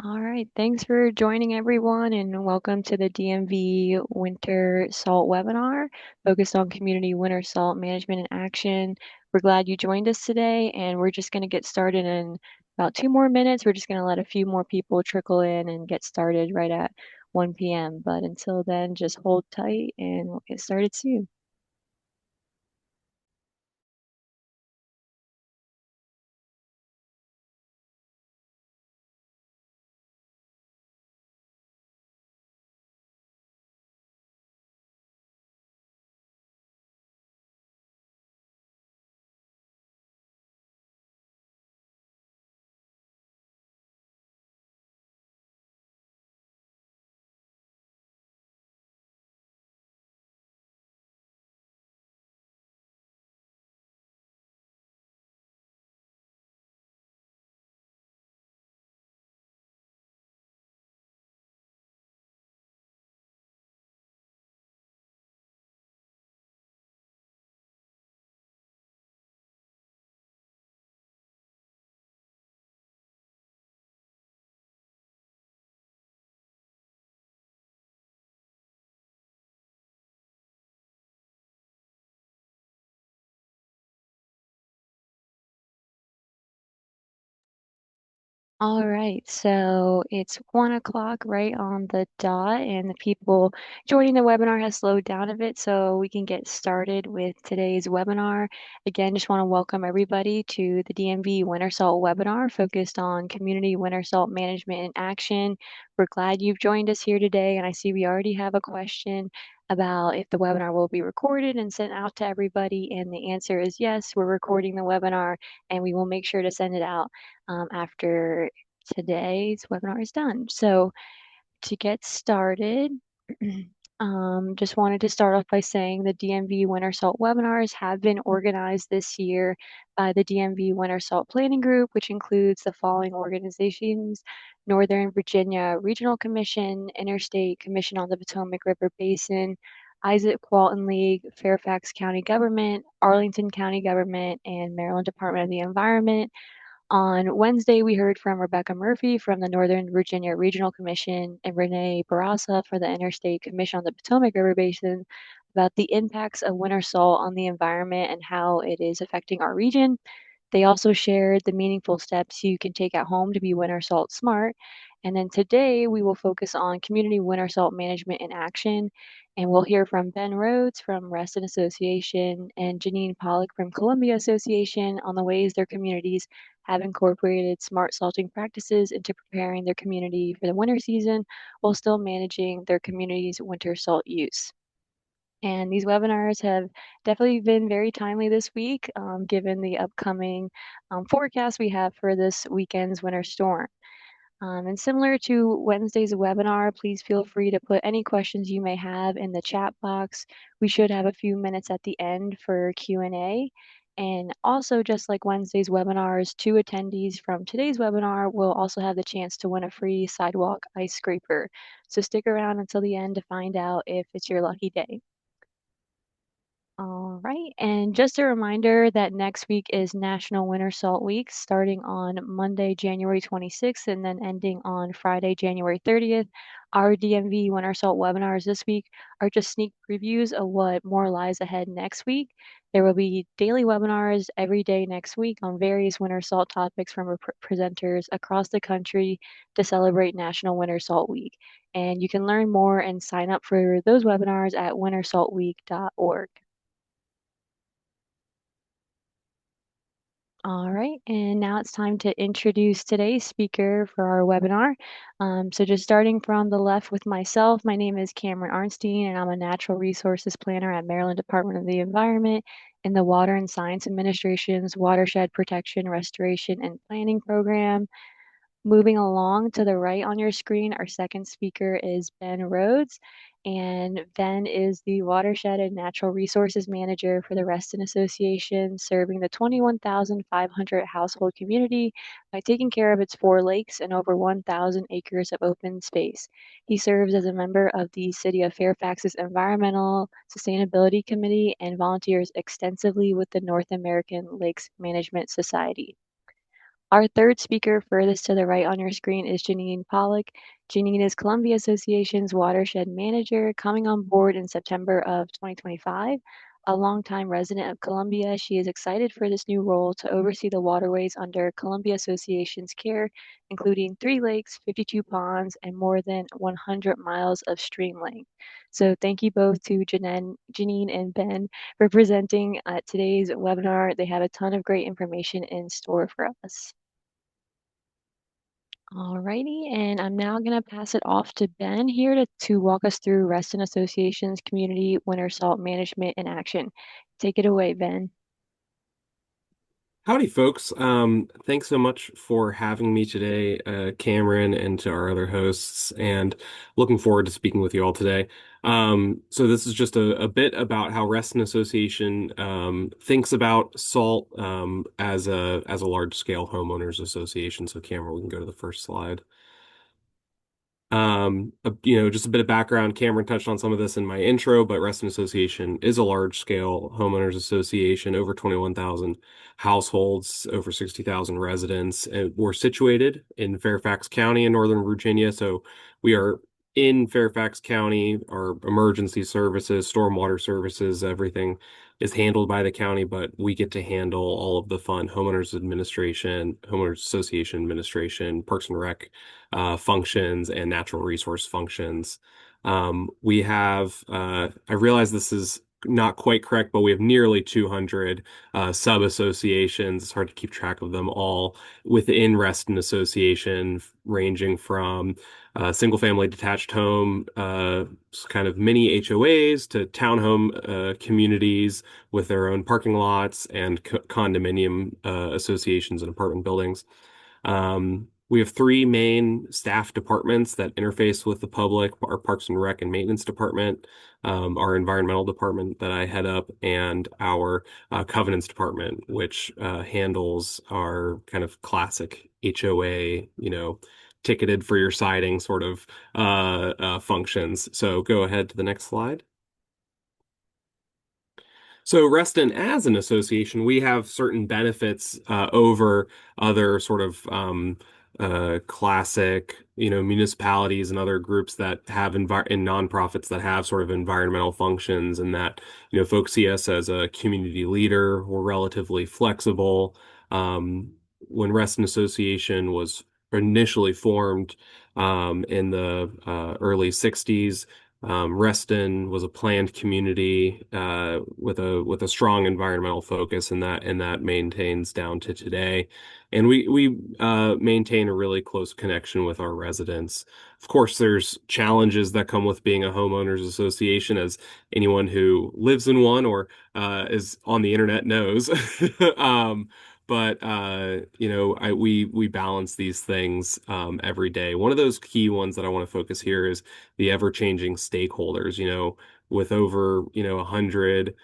All right, thanks for joining everyone and welcome to the DMV Winter Salt webinar focused on community winter salt management and action. We're glad you joined us today and we're just going to get started in about 2 more minutes. We're just going to let a few more people trickle in and get started right at 1 p.m. But until then, just hold tight and we'll get started soon. All right, so it's 1 o'clock right on the dot, and the people joining the webinar has slowed down a bit, so we can get started with today's webinar. Again, just want to welcome everybody to the DMV Winter Salt webinar focused on community winter salt management and action. We're glad you've joined us here today, and I see we already have a question about if the webinar will be recorded and sent out to everybody, and the answer is yes, we're recording the webinar, and we will make sure to send it out after today's webinar is done. So to get started, just wanted to start off by saying the DMV Winter Salt webinars have been organized this year by the DMV Winter Salt Planning Group, which includes the following organizations: Northern Virginia Regional Commission, Interstate Commission on the Potomac River Basin, Isaac Walton League, Fairfax County Government, Arlington County Government, and Maryland Department of the Environment. On Wednesday, we heard from Rebecca Murphy from the Northern Virginia Regional Commission and Renee Barasa for the Interstate Commission on the Potomac River Basin about the impacts of winter salt on the environment and how it is affecting our region. They also shared the meaningful steps you can take at home to be winter salt smart. And then today we will focus on community winter salt management in action. And we'll hear from Ben Rhodes from Reston Association and Janine Pollock from Columbia Association on the ways their communities have incorporated smart salting practices into preparing their community for the winter season while still managing their community's winter salt use. And these webinars have definitely been very timely this week, given the upcoming forecast we have for this weekend's winter storm. And similar to Wednesday's webinar, please feel free to put any questions you may have in the chat box. We should have a few minutes at the end for Q&A. And also, just like Wednesday's webinars, 2 attendees from today's webinar will also have the chance to win a free sidewalk ice scraper. So stick around until the end to find out if it's your lucky day. All right, and just a reminder that next week is National Winter Salt Week, starting on Monday, January 26th, and then ending on Friday, January 30th. Our DMV Winter Salt webinars this week are just sneak previews of what more lies ahead next week. There will be daily webinars every day next week on various winter salt topics from presenters across the country to celebrate National Winter Salt Week. And you can learn more and sign up for those webinars at wintersaltweek.org. All right, and now it's time to introduce today's speaker for our webinar. So just starting from the left with myself, my name is Cameron Arnstein, and I'm a Natural Resources Planner at Maryland Department of the Environment in the Water and Science Administration's Watershed Protection, Restoration, and Planning Program. Moving along to the right on your screen, our second speaker is Ben Rhodes, and Ben is the Watershed and Natural Resources Manager for the Reston Association, serving the 21,500 household community by taking care of its 4 lakes and over 1,000 acres of open space. He serves as a member of the City of Fairfax's Environmental Sustainability Committee and volunteers extensively with the North American Lakes Management Society. Our third speaker, furthest to the right on your screen, is Janine Pollock. Janine is Columbia Association's watershed manager, coming on board in September of 2025. A longtime resident of Columbia, she is excited for this new role to oversee the waterways under Columbia Association's care, including 3 lakes, 52 ponds, and more than 100 miles of stream length. So thank you both to Janine and Ben for presenting at today's webinar. They have a ton of great information in store for us. Alrighty, and I'm now going to pass it off to Ben here to walk us through Reston Association's Community Winter Salt Management in Action. Take it away, Ben. Howdy, folks. Thanks so much for having me today, Cameron, and to our other hosts, and looking forward to speaking with you all today. So this is just a bit about how Reston Association thinks about salt as a large-scale homeowners association. So, Cameron, we can go to the first slide. Just a bit of background. Cameron touched on some of this in my intro, but Reston Association is a large-scale homeowners association, over 21,000 households, over 60,000 residents. And we're situated in Fairfax County in Northern Virginia. So we are in Fairfax County. Our emergency services, stormwater services, everything is handled by the county, but we get to handle all of the fun homeowners administration, homeowners association administration, Parks and Rec functions and natural resource functions. I realize this is not quite correct, but we have nearly 200 sub-associations. It's hard to keep track of them all within Reston Association, ranging from single-family detached home, kind of mini HOAs to townhome communities with their own parking lots and condominium associations and apartment buildings. We have three main staff departments that interface with the public: our Parks and Rec and Maintenance Department, our Environmental Department that I head up, and our Covenants Department, which handles our kind of classic HOA, ticketed for your siding sort of functions. So go ahead to the next slide. So Reston, as an association, we have certain benefits over other sort of classic, municipalities and other groups that have and nonprofits that have sort of environmental functions, and that, folks see us as a community leader. We're relatively flexible. When Reston Association was initially formed in the early 60s, Reston was a planned community with a strong environmental focus, and that maintains down to today. And we maintain a really close connection with our residents. Of course, there's challenges that come with being a homeowners association, as anyone who lives in one or is on the internet knows. We balance these things every day. One of those key ones that I want to focus here is the ever-changing stakeholders. With over 100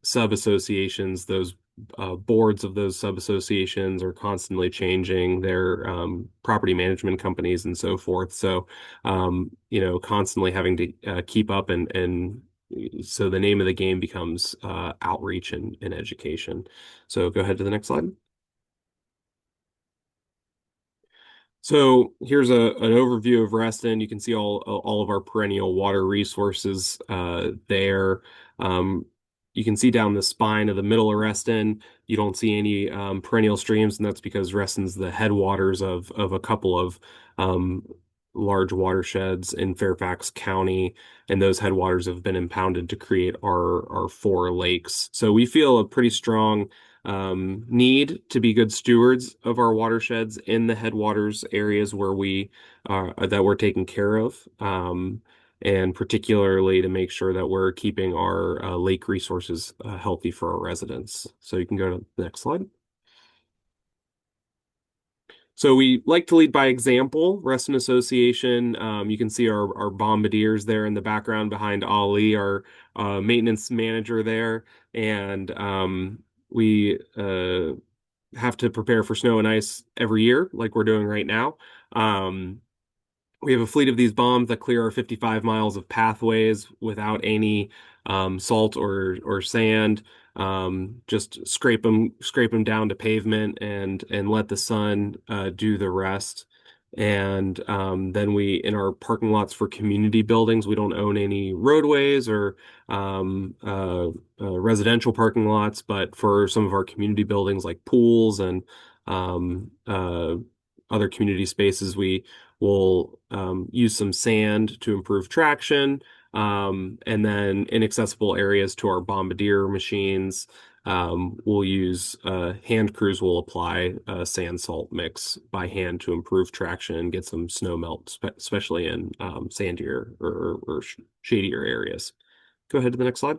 sub-associations, those boards of those sub-associations are constantly changing their property management companies and so forth. So, constantly having to keep up, and so the name of the game becomes outreach and education. So go ahead to the next slide. So here's an overview of Reston. You can see all of our perennial water resources there. Um, you can see down the spine of the middle of Reston, you don't see any perennial streams, and that's because Reston's the headwaters of a couple of um, large watersheds in Fairfax County, and those headwaters have been impounded to create our four lakes. So we feel a pretty strong need to be good stewards of our watersheds in the headwaters areas where we that we're taking care of, and particularly to make sure that we're keeping our lake resources healthy for our residents. So you can go to the next slide. So we like to lead by example. Reston Association, you can see our bombardiers there in the background behind Ali, our maintenance manager there. And we have to prepare for snow and ice every year, like we're doing right now. We have a fleet of these bombs that clear our 55 miles of pathways without any salt or sand. just scrape them down to pavement and let the sun do the rest. And then in our parking lots for community buildings, we don't own any roadways or residential parking lots, but for some of our community buildings like pools and um, uh, other community spaces, we will use some sand to improve traction. And then inaccessible areas to our bombardier machines, we'll use hand crews will apply a sand salt mix by hand to improve traction and get some snow melt, especially in sandier or shadier areas. Go ahead to the next slide.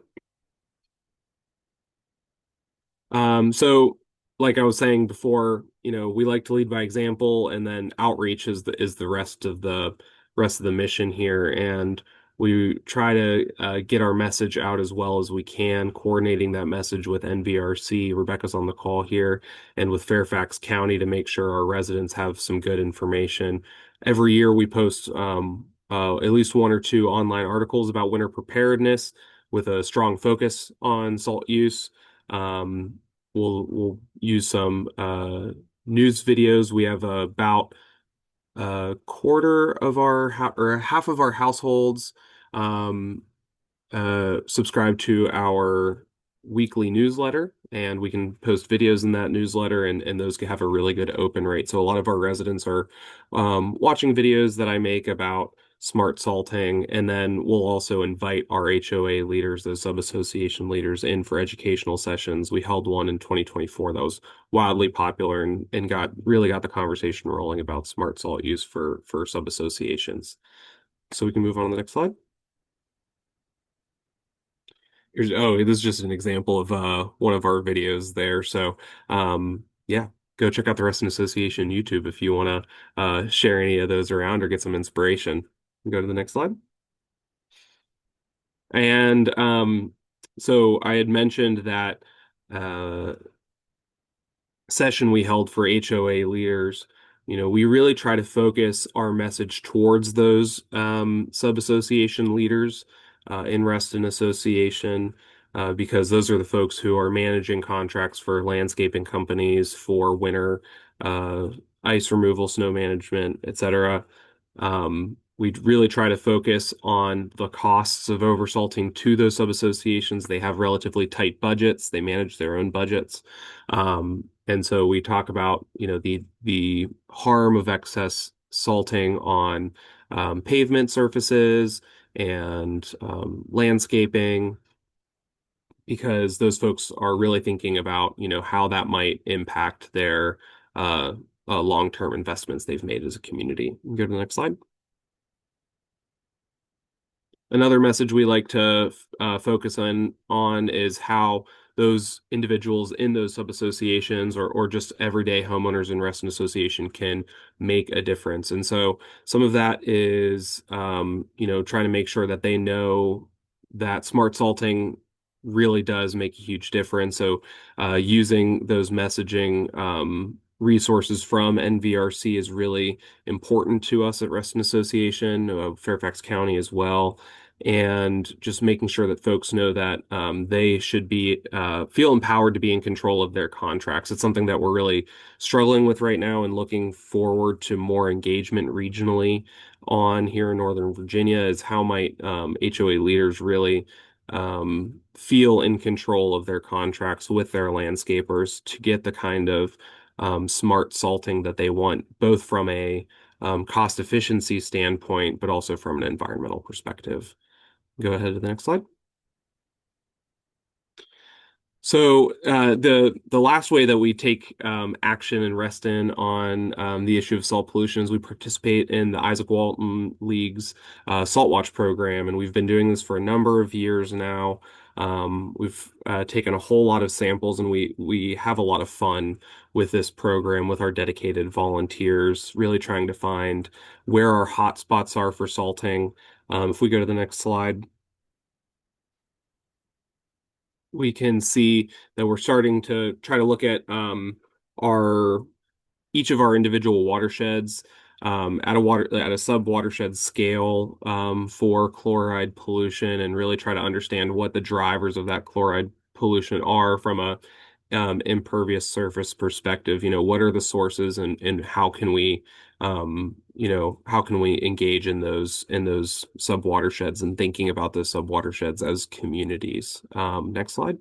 So like I was saying before, we like to lead by example, and then outreach is the rest of the mission here. And we try to get our message out as well as we can, coordinating that message with NVRC. Rebecca's on the call here, and with Fairfax County to make sure our residents have some good information. Every year we post at least one or two online articles about winter preparedness with a strong focus on salt use. Um, we'll use some news videos. We have about a quarter of or half of our households um, subscribe to our weekly newsletter, and we can post videos in that newsletter, and those can have a really good open rate. So a lot of our residents are watching videos that I make about smart salting, and then we'll also invite our HOA leaders, those sub-association leaders, in for educational sessions. We held one in 2024 that was wildly popular and got the conversation rolling about smart salt use for sub-associations. So we can move on to the next slide. This is just an example of one of our videos there. So yeah, go check out the Reston Association YouTube if you want to share any of those around or get some inspiration. Go to the next slide. And so I had mentioned that uh, session we held for HOA leaders, we really try to focus our message towards those sub-association leaders in Reston Association, because those are the folks who are managing contracts for landscaping companies for winter uh, ice removal, snow management, etc. We really try to focus on the costs of oversalting to those sub-associations. They have relatively tight budgets. They manage their own budgets. And so we talk about, the harm of excess salting on pavement surfaces and landscaping, because those folks are really thinking about, how that might impact their uh, long-term investments they've made as a community. Go to the next slide. Another message we like to focus on is how those individuals in those sub-associations or just everyday homeowners in Reston Association can make a difference. And so some of that is trying to make sure that they know that smart salting really does make a huge difference. So using those messaging resources from NVRC is really important to us at Reston Association, Fairfax County as well, and just making sure that folks know that they should be feel empowered to be in control of their contracts. It's something that we're really struggling with right now and looking forward to more engagement regionally on here in Northern Virginia is how might HOA leaders really feel in control of their contracts with their landscapers to get the kind of smart salting that they want, both from a cost efficiency standpoint, but also from an environmental perspective. Go ahead to the next slide. So the last way that we take action in Reston on the issue of salt pollution is we participate in the Isaac Walton League's Salt Watch program, and we've been doing this for a number of years now. We've taken a whole lot of samples, and we have a lot of fun with this program with our dedicated volunteers, really trying to find where our hot spots are for salting. If we go to the next slide, we can see that we're starting to try to look at our each of our individual watersheds at a sub watershed scale for chloride pollution, and really try to understand what the drivers of that chloride pollution are from a impervious surface perspective. What are the sources and how can we how can we engage in those sub watersheds and thinking about those sub watersheds as communities. Next slide.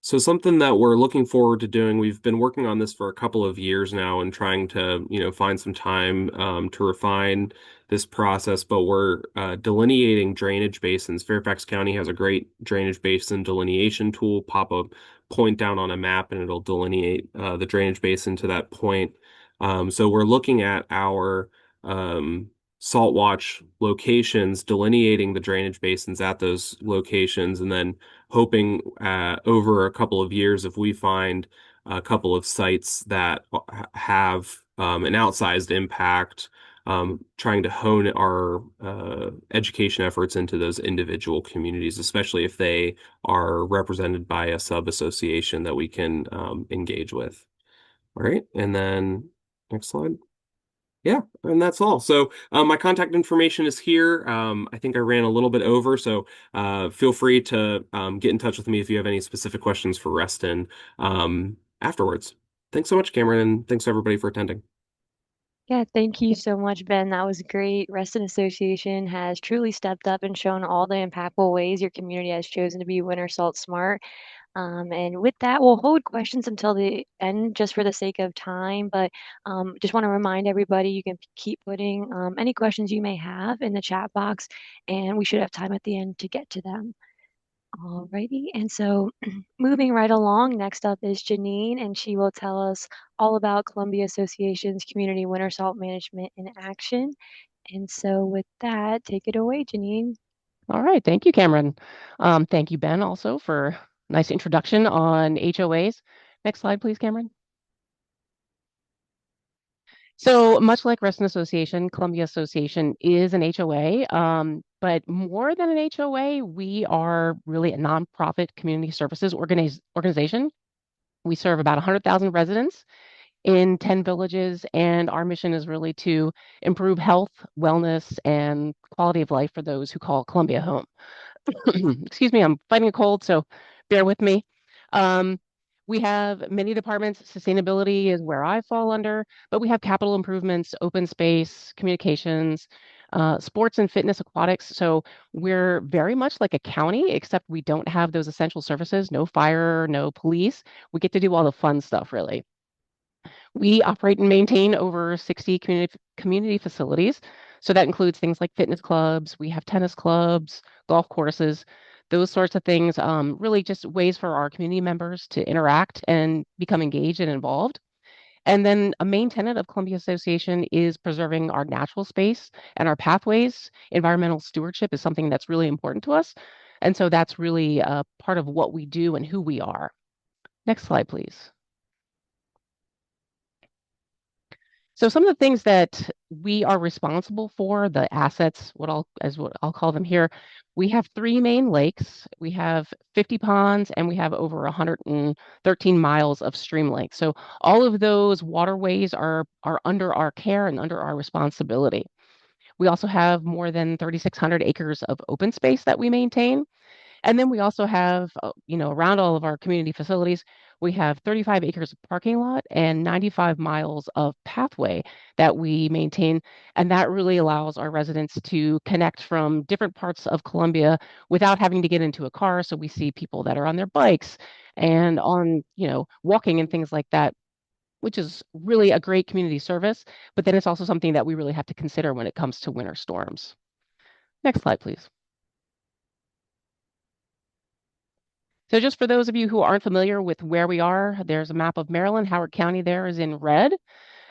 So something that we're looking forward to doing, we've been working on this for a couple of years now and trying to, find some time to refine this process, but we're delineating drainage basins. Fairfax County has a great drainage basin delineation tool. Pop a point down on a map and it'll delineate the drainage basin to that point. So we're looking at our salt watch locations, delineating the drainage basins at those locations, and then hoping over a couple of years if we find a couple of sites that have an outsized impact, trying to hone our education efforts into those individual communities, especially if they are represented by a sub-association that we can engage with. All right, and then next slide. Yeah, and that's all. So my contact information is here. I think I ran a little bit over, so feel free to get in touch with me if you have any specific questions for Reston afterwards. Thanks so much, Cameron, and thanks everybody for attending. Yeah, thank you so much, Ben. That was great. Reston Association has truly stepped up and shown all the impactful ways your community has chosen to be winter salt smart. And with that, we'll hold questions until the end just for the sake of time. But just want to remind everybody you can keep putting any questions you may have in the chat box, and we should have time at the end to get to them. Alrighty, and so moving right along, next up is Janine, and she will tell us all about Columbia Association's Community Winter Salt Management in Action. And so with that, take it away, Janine. All right. Thank you, Cameron. Thank you, Ben, also for nice introduction on HOAs. Next slide, please, Cameron. So much like Reston Association, Columbia Association is an HOA, but more than an HOA, we are really a nonprofit community services organization. We serve about 100,000 residents in 10 villages, and our mission is really to improve health, wellness, and quality of life for those who call Columbia home. Excuse me, I'm fighting a cold, so bear with me. Um, we have many departments. Sustainability is where I fall under, but we have capital improvements, open space, communications, sports and fitness aquatics. So we're very much like a county, except we don't have those essential services, no fire, no police. We get to do all the fun stuff, really. We operate and maintain over 60 community facilities. So that includes things like fitness clubs, we have tennis clubs, golf courses, those sorts of things. Really just ways for our community members to interact and become engaged and involved. And then a main tenet of Columbia Association is preserving our natural space and our pathways. Environmental stewardship is something that's really important to us. And so that's really part of what we do and who we are. Next slide, please. So some of the things that we are responsible for, the assets, what I'll call them here, we have three main lakes, we have 50 ponds, and we have over 113 miles of stream length. So all of those waterways are under our care and under our responsibility. We also have more than 3,600 acres of open space that we maintain. And then we also have, around all of our community facilities, we have 35 acres of parking lot and 95 miles of pathway that we maintain. And that really allows our residents to connect from different parts of Columbia without having to get into a car. So we see people that are on their bikes and on, walking and things like that, which is really a great community service. But then it's also something that we really have to consider when it comes to winter storms. Next slide, please. So just for those of you who aren't familiar with where we are, there's a map of Maryland. Howard County there is in red.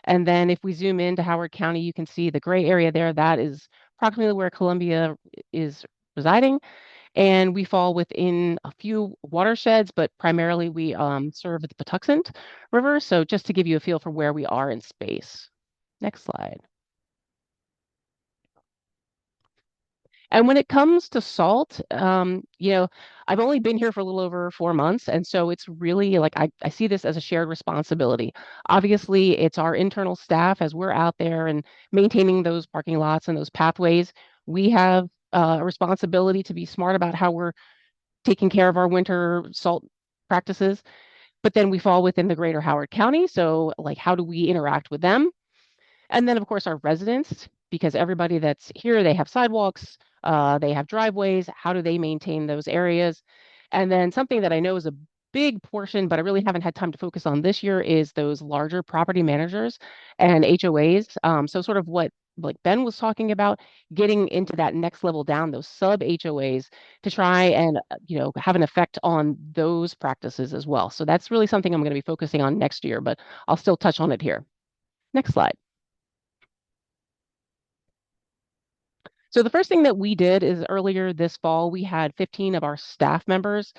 And then if we zoom into Howard County, you can see the gray area there. That is approximately where Columbia is residing. And we fall within a few watersheds, but primarily we serve the Patuxent River. So just to give you a feel for where we are in space. Next slide. And when it comes to salt, I've only been here for a little over 4 months. And so it's really like I see this as a shared responsibility. Obviously, it's our internal staff as we're out there and maintaining those parking lots and those pathways. We have a responsibility to be smart about how we're taking care of our winter salt practices. But then we fall within the greater Howard County. So, like, how do we interact with them? And then, of course, our residents, because everybody that's here, they have sidewalks, they have driveways. How do they maintain those areas? And then something that I know is a big portion, but I really haven't had time to focus on this year is those larger property managers and HOAs. So sort of what like Ben was talking about, getting into that next level down, those sub HOAs to try and have an effect on those practices as well. So that's really something I'm going to be focusing on next year, but I'll still touch on it here. Next slide. So the first thing that we did is earlier this fall, we had 15 of our staff members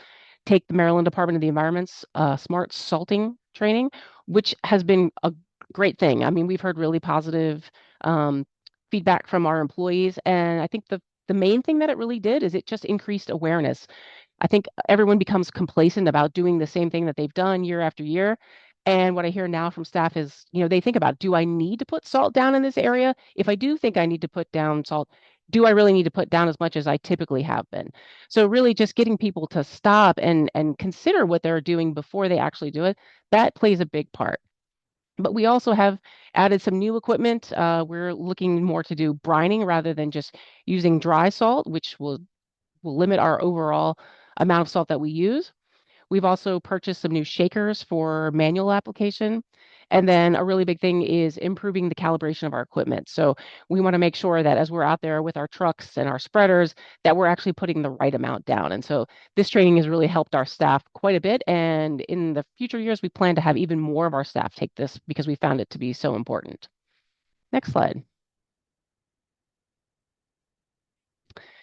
take the Maryland Department of the Environment's smart salting training, which has been a great thing. I mean, we've heard really positive um, feedback from our employees, and I think the main thing that it really did is it just increased awareness. I think everyone becomes complacent about doing the same thing that they've done year after year. And what I hear now from staff is, they think about, do I need to put salt down in this area? If I do think I need to put down salt, do I really need to put down as much as I typically have been? So really just getting people to stop and consider what they're doing before they actually do it, that plays a big part. But we also have added some new equipment. We're looking more to do brining rather than just using dry salt, which will limit our overall amount of salt that we use. We've also purchased some new shakers for manual application. And then a really big thing is improving the calibration of our equipment. So we want to make sure that as we're out there with our trucks and our spreaders, that we're actually putting the right amount down. And so this training has really helped our staff quite a bit. And in the future years, we plan to have even more of our staff take this because we found it to be so important. Next slide.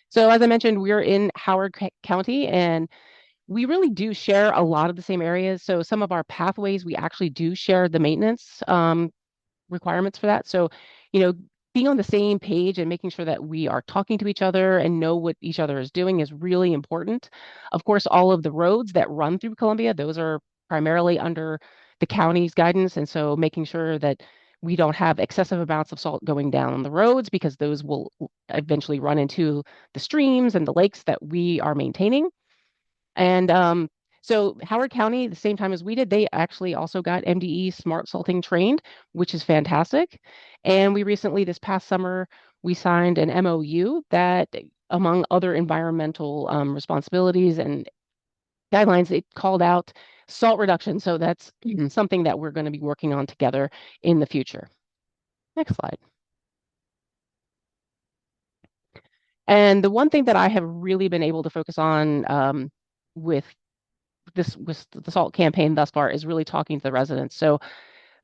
So as I mentioned, we're in Howard County, and we really do share a lot of the same areas. So some of our pathways, we actually do share the maintenance requirements for that. So, you know, being on the same page and making sure that we are talking to each other and know what each other is doing is really important. Of course, all of the roads that run through Columbia, those are primarily under the county's guidance. And so making sure that we don't have excessive amounts of salt going down on the roads because those will eventually run into the streams and the lakes that we are maintaining. And so Howard County, the same time as we did, they actually also got MDE smart salting trained, which is fantastic. And we recently, this past summer, we signed an MOU that, among other environmental responsibilities and guidelines, it called out salt reduction. So that's something that we're going to be working on together in the future. Next slide. And the one thing that I have really been able to focus on with this with the salt campaign thus far is really talking to the residents. So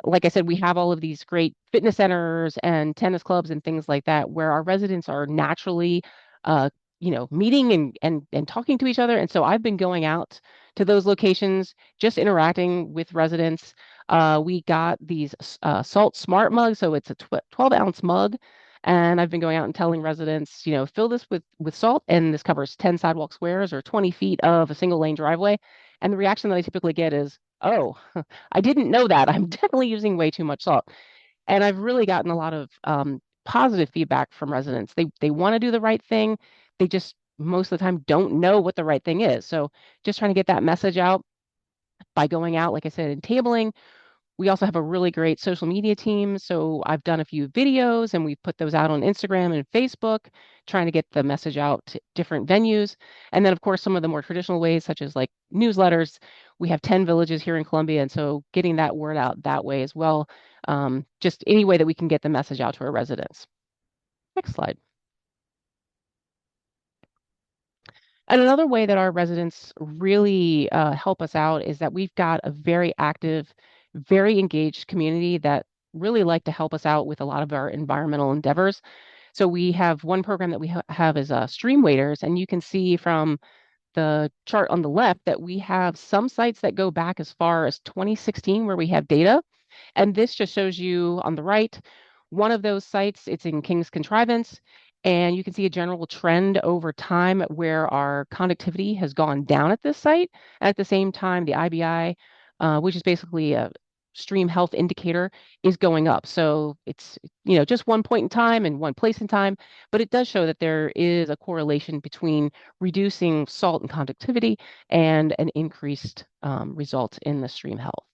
like I said, we have all of these great fitness centers and tennis clubs and things like that where our residents are naturally uh, meeting and talking to each other. And so I've been going out to those locations, just interacting with residents. We got these salt smart mugs, so it's a 12-ounce mug. And I've been going out and telling residents, fill this with salt, and this covers 10 sidewalk squares or 20 feet of a single lane driveway. And the reaction that I typically get is, oh, I didn't know that. I'm definitely using way too much salt. And I've really gotten a lot of positive feedback from residents. They want to do the right thing. They just most of the time don't know what the right thing is. So just trying to get that message out by going out, like I said, and tabling. We also have a really great social media team. So I've done a few videos and we've put those out on Instagram and Facebook, trying to get the message out to different venues. And then, of course, some of the more traditional ways, such as like newsletters. We have 10 villages here in Columbia. And so getting that word out that way as well, just any way that we can get the message out to our residents. Next slide. And another way that our residents really help us out is that we've got a very active, very engaged community that really like to help us out with a lot of our environmental endeavors. So we have one program that we have is stream waders, and you can see from the chart on the left that we have some sites that go back as far as 2016 where we have data. And this just shows you on the right, one of those sites, it's in King's Contrivance, and you can see a general trend over time where our conductivity has gone down at this site. And at the same time, the IBI, which is basically stream health indicator is going up. So it's, just one point in time and one place in time, but it does show that there is a correlation between reducing salt and conductivity and an increased result in the stream health.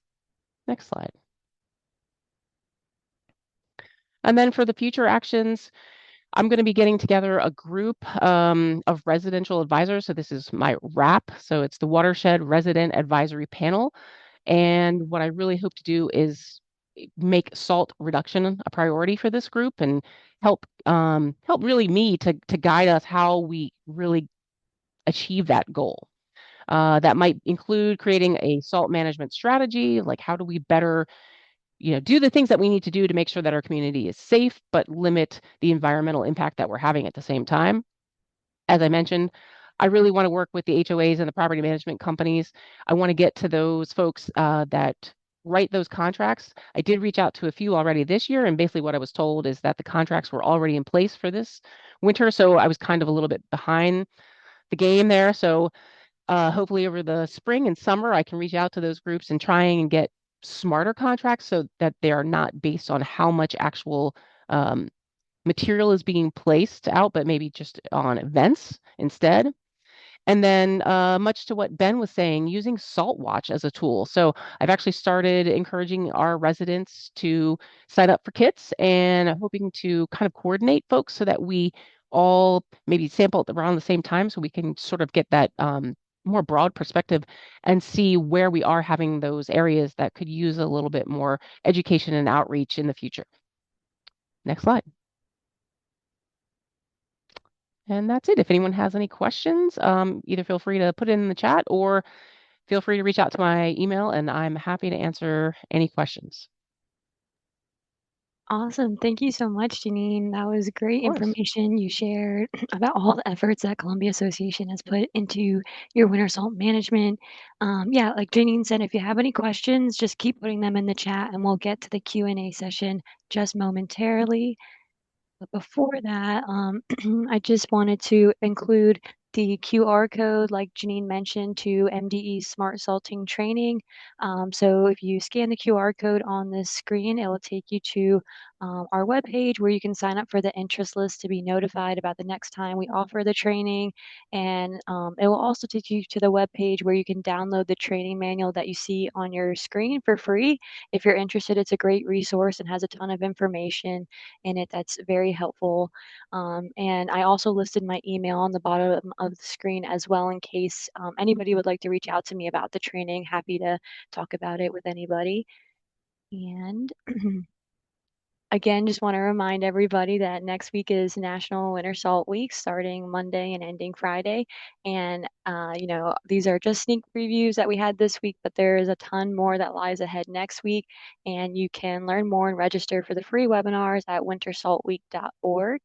Next slide. And then for the future actions, I'm going to be getting together a group of residential advisors. So this is my RAP. So it's the Watershed Resident Advisory Panel. And what I really hope to do is make salt reduction a priority for this group and help really me to guide us how we really achieve that goal. That might include creating a salt management strategy, like how do we better do the things that we need to do to make sure that our community is safe, but limit the environmental impact that we're having at the same time. As I mentioned, I really want to work with the HOAs and the property management companies. I want to get to those folks that write those contracts. I did reach out to a few already this year, and basically what I was told is that the contracts were already in place for this winter, so I was kind of a little bit behind the game there. So hopefully over the spring and summer, I can reach out to those groups and try and get smarter contracts so that they are not based on how much actual um, material is being placed out, but maybe just on events instead. And then, much to what Ben was saying, using Salt Watch as a tool. So I've actually started encouraging our residents to sign up for kits and I'm hoping to kind of coordinate folks so that we all maybe sample around the same time so we can sort of get that more broad perspective and see where we are having those areas that could use a little bit more education and outreach in the future. Next slide. And that's it. If anyone has any questions, either feel free to put it in the chat or feel free to reach out to my email and I'm happy to answer any questions. Awesome. Thank you so much, Janine. That was Of great course. information you shared about all the efforts that Columbia Association has put into your winter salt management. Yeah, like Janine said, if you have any questions, just keep putting them in the chat and we'll get to the Q&A session just momentarily. But before that, I just wanted to include the QR code, like Janine mentioned, to MDE Smart Salting Training. So if you scan the QR code on this screen, it will take you to our webpage where you can sign up for the interest list to be notified about the next time we offer the training. And it will also take you to the webpage where you can download the training manual that you see on your screen for free. If you're interested, it's a great resource and has a ton of information in it that's very helpful. And I also listed my email on the bottom of the screen as well in case anybody would like to reach out to me about the training. Happy to talk about it with anybody. And again, just want to remind everybody that next week is National Winter Salt Week, starting Monday and ending Friday. And, these are just sneak previews that we had this week, but there is a ton more that lies ahead next week. And you can learn more and register for the free webinars at wintersaltweek.org.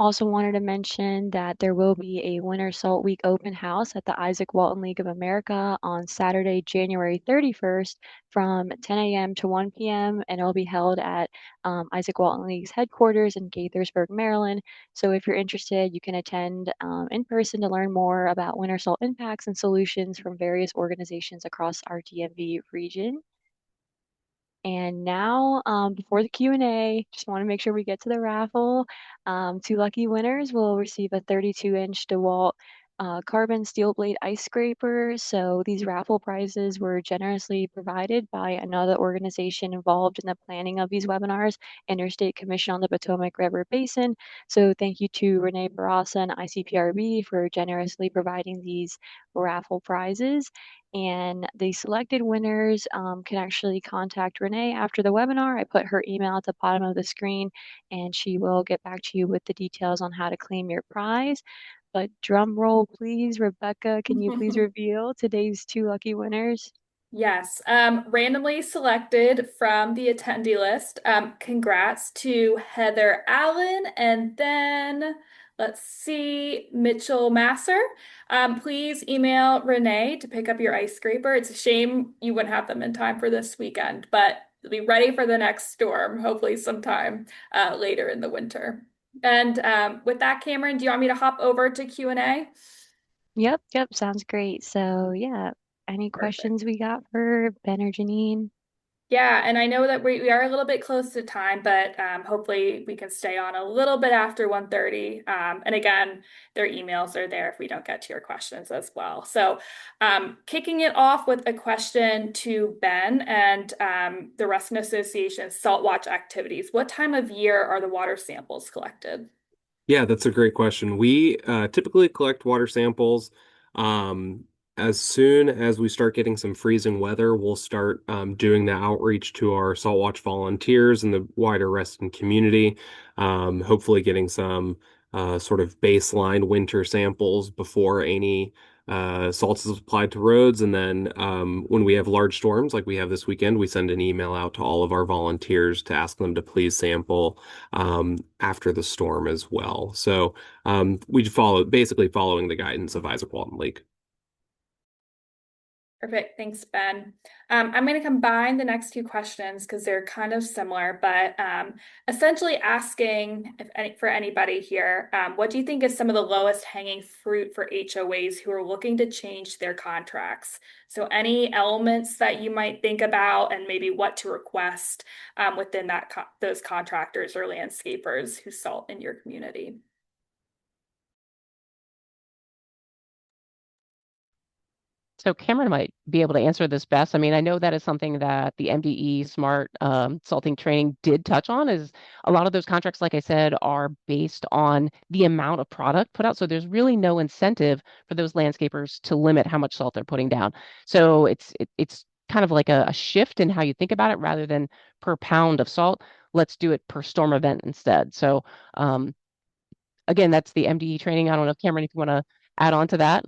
Also wanted to mention that there will be a Winter Salt Week open house at the Isaac Walton League of America on Saturday, January 31st from 10 a.m. to 1 p.m. and it'll be held at Isaac Walton League's headquarters in Gaithersburg, Maryland. So if you're interested, you can attend in person to learn more about winter salt impacts and solutions from various organizations across our DMV region. And now, before the Q&A, just want to make sure we get to the raffle. Two lucky winners will receive a 32-inch DeWalt carbon steel blade ice scraper. So these raffle prizes were generously provided by another organization involved in the planning of these webinars, Interstate Commission on the Potomac River Basin. So thank you to Renee Barasa and ICPRB for generously providing these raffle prizes. And the selected winners can actually contact Renee after the webinar. I put her email at the bottom of the screen and she will get back to you with the details on how to claim your prize. But drum roll, please. Rebecca, can you please reveal today's two lucky winners? Yes, randomly selected from the attendee list. Congrats to Heather Allen and then let's see, Mitchell Masser. Please email Renee to pick up your ice scraper. It's a shame you wouldn't have them in time for this weekend, but you'll be ready for the next storm, hopefully sometime later in the winter. And with that, Cameron, do you want me to hop over to Q&A? Yep, sounds great. So yeah, any Perfect. questions we got for Ben or Janine? Yeah, and I know that we are a little bit close to time, but hopefully we can stay on a little bit after 1:30. And again, their emails are there if we don't get to your questions as well. So kicking it off with a question to Ben and the Reston Association salt watch activities. What time of year are the water samples collected? Yeah, that's a great question. We typically collect water samples. Um, as soon as we start getting some freezing weather, we'll start doing the outreach to our Salt Watch volunteers and the wider Reston community. Hopefully, getting some sort of baseline winter samples before any salt is applied to roads. And then when we have large storms like we have this weekend, we send an email out to all of our volunteers to ask them to please sample after the storm as well. So we follow basically following the guidance of Isaac Walton Lake. Perfect. Thanks, Ben. I'm going to combine the next two questions because they're kind of similar, but essentially asking for anybody here, what do you think is some of the lowest hanging fruit for HOAs who are looking to change their contracts? So any elements that you might think about and maybe what to request within those contractors or landscapers who salt in your community? So Cameron might be able to answer this best. I mean, I know that is something that the MDE Smart Salting Training did touch on. Is a lot of those contracts, like I said, are based on the amount of product put out. So there's really no incentive for those landscapers to limit how much salt they're putting down. So it's kind of like a shift in how you think about it, rather than per pound of salt. Let's do it per storm event instead. So again, that's the MDE training. I don't know, Cameron, if you want to add on to that.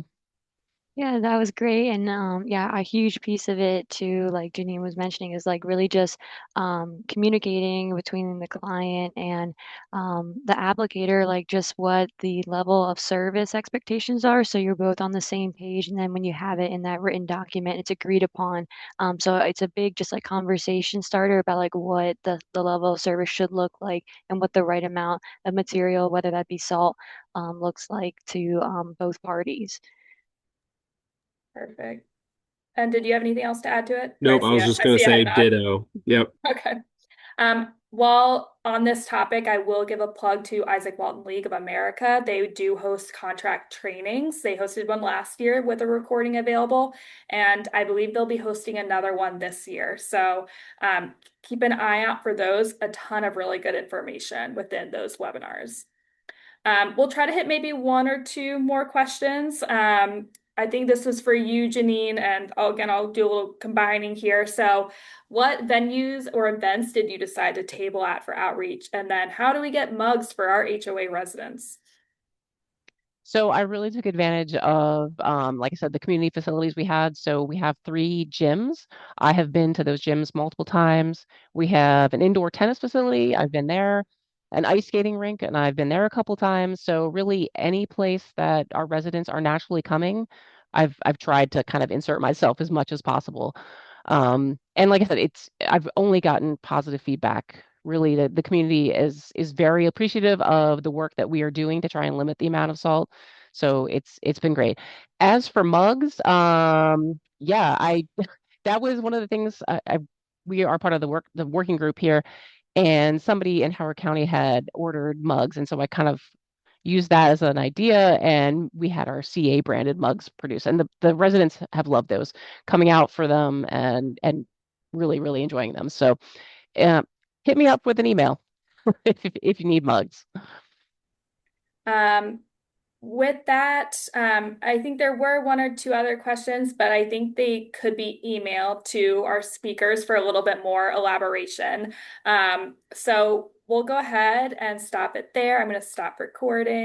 Yeah, that was great. And yeah, a huge piece of it too, like Janine was mentioning, is like really just communicating between the client and the applicator, like just what the level of service expectations are. So you're both on the same page. And then when you have it in that written document, it's agreed upon. So it's a big just like conversation starter about like what the level of service should look like and what the right amount of material, whether that be salt, looks like to both parties. Perfect. And did you have anything else to add to it? Or Nope, I was just I going to see a head say nod. ditto. Yep. Okay. While on this topic, I will give a plug to Isaac Walton League of America. They do host contract trainings. They hosted one last year with a recording available, and I believe they'll be hosting another one this year. So keep an eye out for those. A ton of really good information within those webinars. We'll try to hit maybe one or two more questions. I think this was for you, Janine, and I'll do a little combining here. So, what venues or events did you decide to table at for outreach? And then, how do we get mugs for our HOA residents? So I really took advantage of, like I said, the community facilities we had. So we have three gyms. I have been to those gyms multiple times. We have an indoor tennis facility. I've been there, an ice skating rink, and I've been there a couple times. So really, any place that our residents are naturally coming, I've tried to kind of insert myself as much as possible. And like I said, I've only gotten positive feedback. Really, the community is very appreciative of the work that we are doing to try and limit the amount of salt. So it's been great. As for mugs, yeah, I that was one of the things we are part of the working group here, and somebody in Howard County had ordered mugs, and so I kind of used that as an idea, and we had our CA branded mugs produced, and the residents have loved those, coming out for them and really enjoying them. So uh, hit me up with an email if you need mugs. Um, with that, I think there were one or two other questions, but I think they could be emailed to our speakers for a little bit more elaboration. So we'll go ahead and stop it there. I'm going to stop recording.